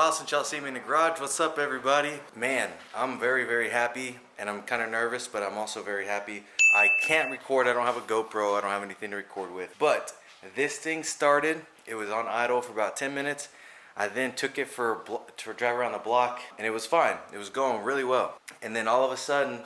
while since y'all seen me in the garage. What's up, everybody? Man, I'm very happy, and I'm kind of nervous, but I'm also very happy. I can't record. I don't have a GoPro. I don't have anything to record with. But this thing started. It was on idle for about 10 minutes. I then took it for a drive around the block, and it was fine. It was going really well. And then all of a sudden,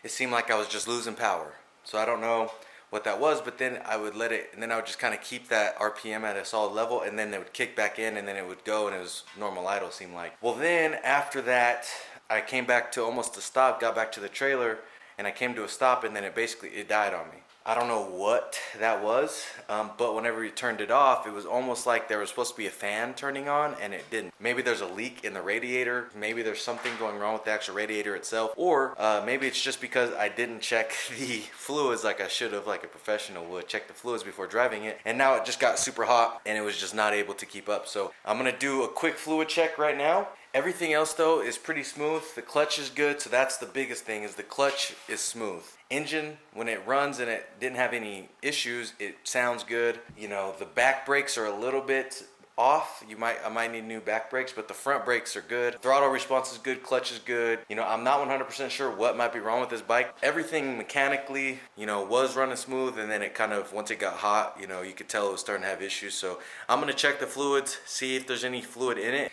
it seemed like I was just losing power. So I don't know what that was, but then I would let it, and then I would just kind of keep that RPM at a solid level, and then it would kick back in, and then it would go, and it was normal idle, seemed like. Well, then after that, I came back to almost a stop, got back to the trailer, and I came to a stop, and then it died on me. I don't know what that was, but whenever you turned it off, it was almost like there was supposed to be a fan turning on, and it didn't. Maybe there's a leak in the radiator. Maybe there's something going wrong with the actual radiator itself, or maybe it's just because I didn't check the fluids like I should have, like a professional would. Check the fluids before driving it, and now it just got super hot, and it was just not able to keep up. So I'm gonna do a quick fluid check right now. Everything else though is pretty smooth. The clutch is good, so that's the biggest thing, is the clutch is smooth. Engine, when it runs and it didn't have any issues, it sounds good. You know, the back brakes are a little bit off. I might need new back brakes, but the front brakes are good. Throttle response is good, clutch is good. You know, I'm not 100% sure what might be wrong with this bike. Everything mechanically, you know, was running smooth, and then it kind of, once it got hot, you know, you could tell it was starting to have issues. So I'm gonna check the fluids, see if there's any fluid in it.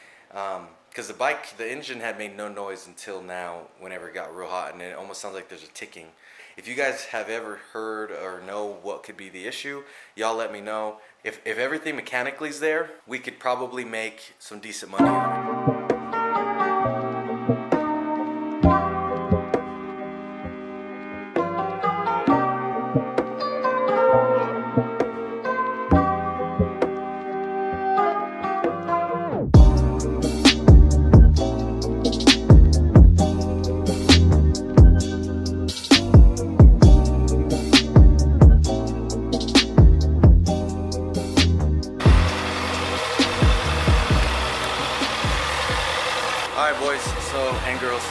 Because the engine had made no noise until now, whenever it got real hot, and it almost sounds like there's a ticking. If you guys have ever heard or know what could be the issue, y'all let me know. If everything mechanically is there, we could probably make some decent money on it. Alright boys, and girls,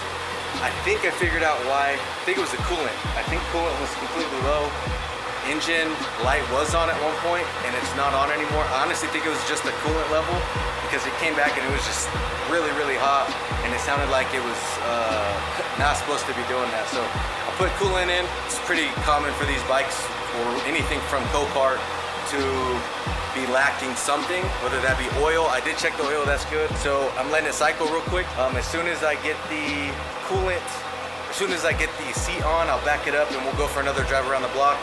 I think I figured out why. I think it was the coolant. I think coolant was completely low. Engine light was on at one point, and it's not on anymore. I honestly think it was just the coolant level, because it came back and it was just really hot, and it sounded like it was not supposed to be doing that. So I put coolant in. It's pretty common for these bikes, or anything from Copart, to be lacking something, whether that be oil. I did check the oil, that's good. So I'm letting it cycle real quick. As soon as I get the coolant, as soon as I get the seat on, I'll back it up and we'll go for another drive around the block,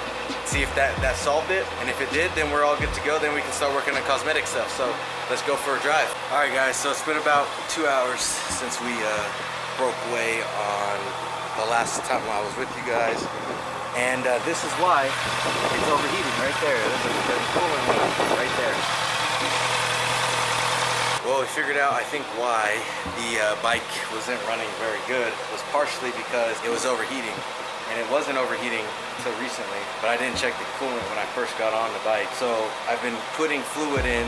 see if that solved it. And if it did, then we're all good to go. Then we can start working on cosmetic stuff. So let's go for a drive. All right guys, so it's been about 2 hours since we broke away on the last time I was with you guys. And this is why it's overheating right there. There's coolant right there. Well, we figured out, I think, why the bike wasn't running very good was partially because it was overheating. And it wasn't overheating until recently, but I didn't check the coolant when I first got on the bike. So I've been putting fluid in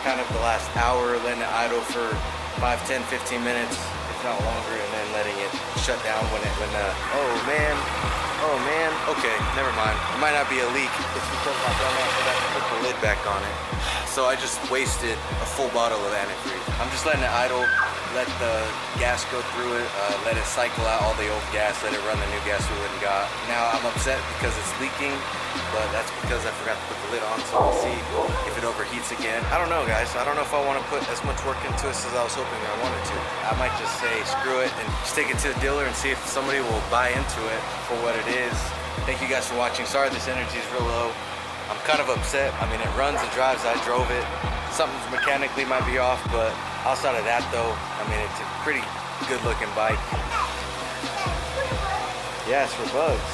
kind of the last hour, letting it idle for 5, 10, 15 minutes, if not longer, and then letting it shut down oh man, okay, never mind. It might not be a leak. It's because my dumbass forgot to put the lid back on it. So I just wasted a full bottle of antifreeze. I'm just letting it idle, let the gas go through it, let it cycle out all the old gas, let it run the new gas we went and got. Now I'm upset because it's leaking, but that's because I forgot to put the lid on, so we'll see if it overheats again. I don't know, guys. I don't know if I want to put as much work into this as I was hoping I wanted to. I might just say screw it and just take it to the dealer and see if somebody will buy into it for what it is. Thank you guys for watching. Sorry this energy is real low. I'm kind of upset. I mean, it runs and drives. I drove it. Something mechanically might be off, but outside of that though, I mean, it's a pretty good looking bike. Yeah, it's for bugs.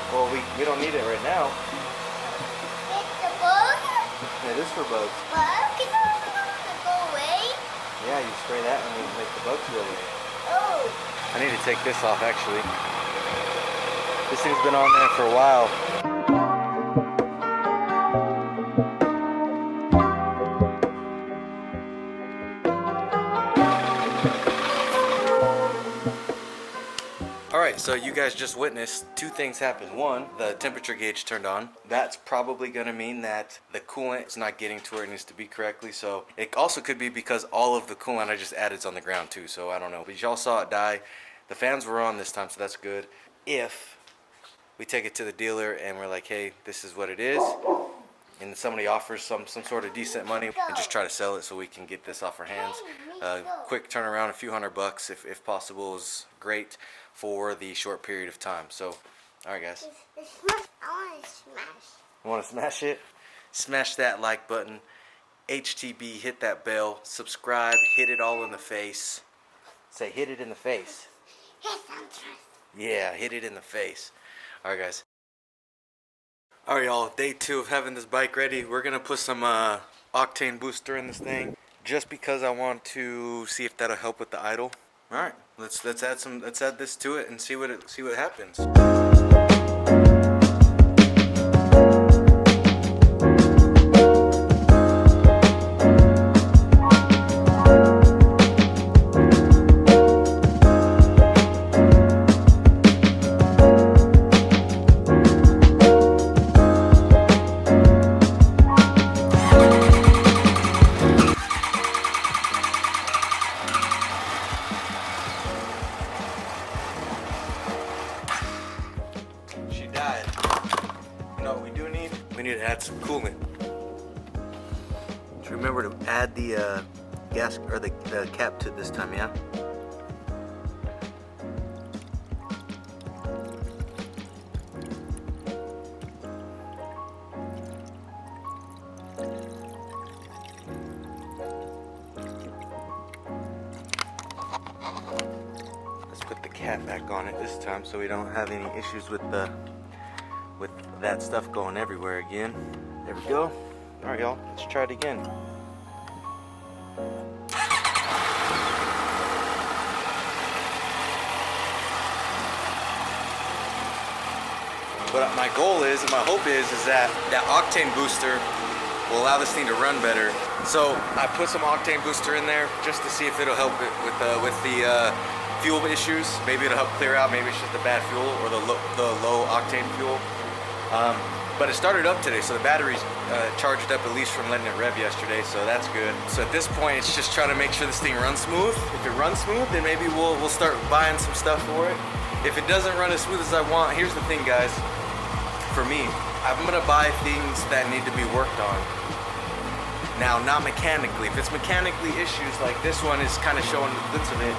Well, we don't need it right now. It's a bug? It is for bugs. Bug? Can it go away? Yeah, you spray that and it'll make the bugs go away. Oh. I need to take this off actually. This thing's been on there for a while. so you guys just witnessed two things happen. One, the temperature gauge turned on. That's probably gonna mean that the coolant is not getting to where it needs to be correctly. So it also could be because all of the coolant I just added is on the ground too. So I don't know, but y'all saw it die. The fans were on this time, so that's good. If we take it to the dealer and we're like, hey, this is what it is, and somebody offers some sort of decent money, and just try to sell it so we can get this off our hands. Quick turnaround, a few $100 if possible is great for the short period of time. So, all right, guys. I want to smash. You want to smash it? Smash that like button. HTB, hit that bell. Subscribe. Hit it all in the face. Say, hit it in the face. Yeah, hit it in the face. All right, guys. All right, y'all. Day 2 of having this bike ready. We're gonna put some octane booster in this thing, just because I want to see if that'll help with the idle. All right, let's add this to it and see what happens. We need to add some coolant. Just remember to add the gas or the cap to this time, yeah? Let's put the cap back on it this time so we don't have any issues with that stuff going everywhere again. There we go. All right, y'all, let's try it again. But my goal is, and my hope is that octane booster will allow this thing to run better. So I put some octane booster in there just to see if it'll help it with the fuel issues. Maybe it'll help clear out. Maybe it's just the bad fuel or the low octane fuel. But it started up today, so the battery's charged up at least from letting it rev yesterday, so that's good. So at this point, it's just trying to make sure this thing runs smooth. If it runs smooth, then maybe we'll start buying some stuff for it. If it doesn't run as smooth as I want, here's the thing, guys. For me, I'm gonna buy things that need to be worked on. Now, not mechanically. If it's mechanically issues, like this one is kind of showing the goods of it,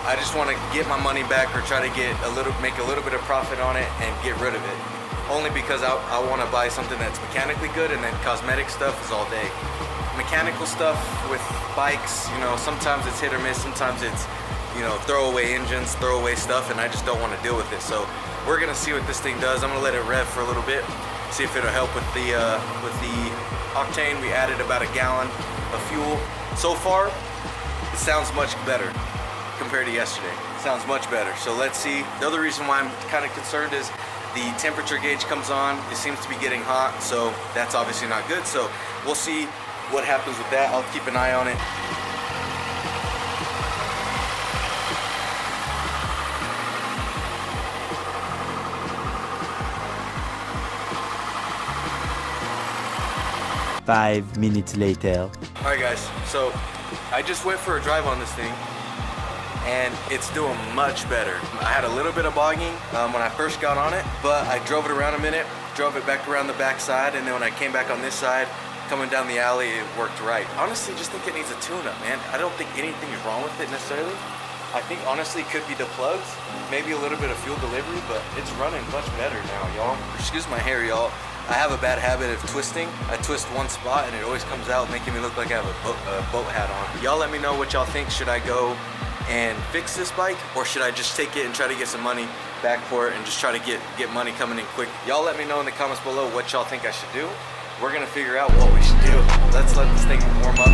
I just want to get my money back or try to make a little bit of profit on it and get rid of it. Only because I want to buy something that's mechanically good, and then cosmetic stuff is all day. Mechanical stuff with bikes, you know, sometimes it's hit or miss, sometimes it's, you know, throwaway engines, throwaway stuff, and I just don't want to deal with it. So we're gonna see what this thing does. I'm gonna let it rev for a little bit, see if it'll help with the octane. We added about a gallon of fuel. So far, it sounds much better compared to yesterday. It sounds much better. So let's see. The other reason why I'm kind of concerned is the temperature gauge comes on, it seems to be getting hot, so that's obviously not good. So we'll see what happens with that. I'll keep an eye on it. Five minutes later. All right, guys, so I just went for a drive on this thing, and it's doing much better. I had a little bit of bogging when I first got on it, but I drove it around a minute, drove it back around the back side, and then when I came back on this side, coming down the alley, it worked right. Honestly, just think it needs a tune-up, man. I don't think anything is wrong with it necessarily. I think honestly it could be the plugs, maybe a little bit of fuel delivery, but it's running much better now, y'all. Excuse my hair, y'all. I have a bad habit of twisting. I twist one spot and it always comes out making me look like I have a boat hat on. Y'all let me know what y'all think. Should I go and fix this bike, or should I just take it and try to get some money back for it and just try to get money coming in quick? Y'all let me know in the comments below what y'all think I should do. We're gonna figure out what we should do. Let's let this thing warm up.